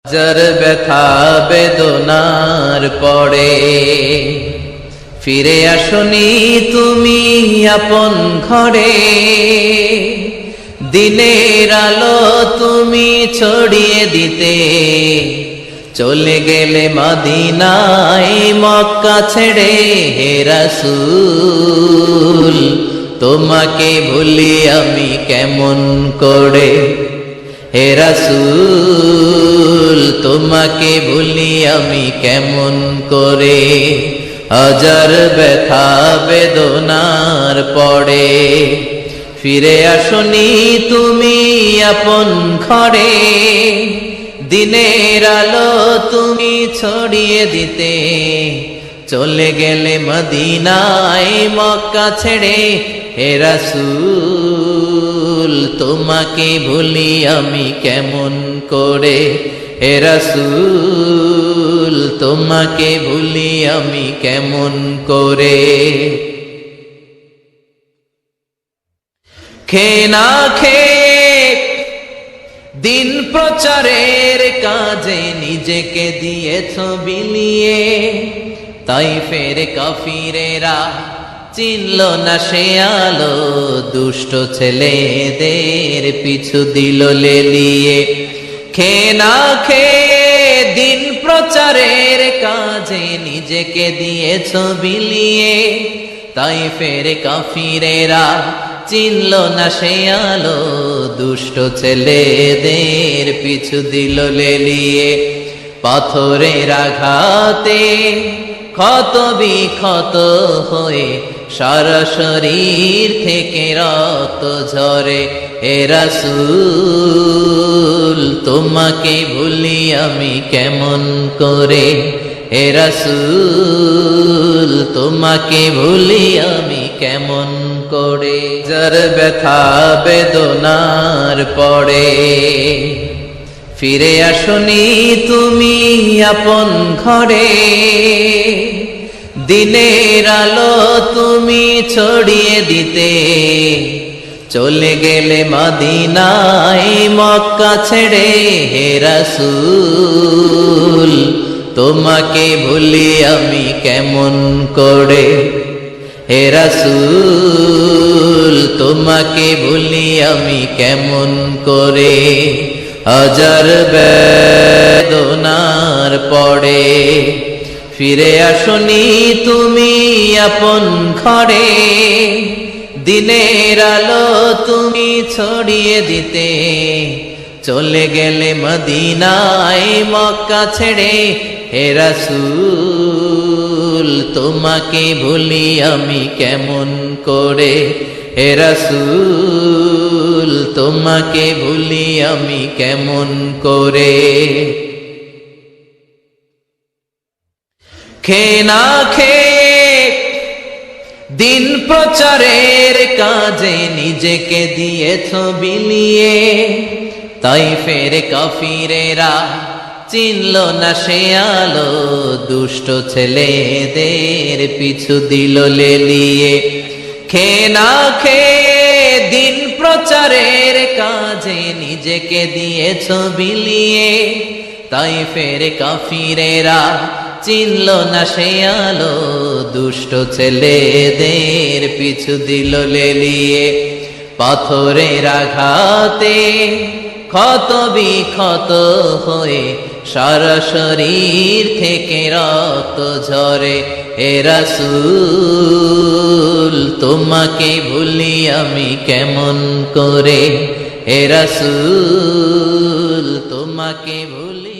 হাজার ব্যথা বেদনার পরে ফিরে আসনি তুমি আপন ঘরে। দিনের আলো তুমি ছড়িয়ে দিতে চলে গেলে মদিনায় মক্কা ছেড়ে। হে রাসূল তোমাকে ভুলি আমি কেমন করে। হে রাসূল তোমাকে ভুলি আমি কেমন করে। হাজার ব্যথা বেদনার পরে ফিরে আসনি তুমি আপন ঘরে। দিনের আলো তুমি ছড়িয়ে দিতে চলে গেলে মদিনায় মক্কা ছেড়ে। হে রাসূল তোমাকে ভুলি আমি কেমন করে। হে রাসূল তোমাকে ভুলি আমি কেমন করে। খেয়ে না খেয়ে দিন প্রচারের কাজে নিজেকে দিয়েছ বিলিয়ে। তাইফের কাফিরেরা চিনল না সে আলো, দুষ্ট ছেলেদের পিছু দিল লেলিয়ে। খেয়ে না খেয়ে দিন প্রচারের কাজে নিজেকে দিয়েছ বিলিয়ে। তাইফের কাফিরেরা চিনল না সে আলো, দুষ্ট ছেলেদের পিছু দিল লেলিয়ে। পাথরের আঘাতে ক্ষত বিক্ষত হয়ে সারা শরীর থেকে রক্ত ঝরে। হে রাসূল তোমাকে ভুলি আমি কেমন করে। হে রাসূল তোমাকে ভুলি আমি কেমন করে। যার ব্যথা বেদনার পরে ফিরে আসনি তুমি আপন ঘরে। দিনের আলো তুমি ছড়িয়ে দিতে চলে গেলে মদিনায় মক্কা ছেড়ে। হে রাসূল তোমাকে ভুলি আমি কেমন করে। হে রাসূল তোমাকে ভুলি আমি কেমন করে। হাজার বেদনার পরে ফিরে আসনি তুমি আপন ঘরে। দিনের আলো তুমি ছড়িয়ে দিতে চলে গেলে মদিনায় মক্কা ছেড়ে। হে রাসূল তোমাকে ভুলি আমি কেমন করে। হে রাসূল তোমাকে ভুলি আমি কেমন করে। খেয়ে না খেয়ে দিন প্রচারের কাজে নিজেকে দিয়েছ বিলিয়ে। তাইফের কাফিরেরা চিনল না সে আলো, দুষ্ট ছেলেদের পিছু দিল লেলিয়ে। খেয়ে না খেয়ে দিন প্রচারের কাজে নিজেকে দিয়েছ বিলিয়ে। তাইফের কাফিরেরা চিনল না সে আলো, দুষ্ট ছেলেদের পিছু দিল লেলিয়ে। পাথরের আঘাতে ক্ষত বিক্ষত হয়ে সারা শরীর থেকে রক্ত ঝরে। হে রাসূল তোমাকে ভুলি আমি কেমন করে। হে রাসূল তোমাকে ভুলি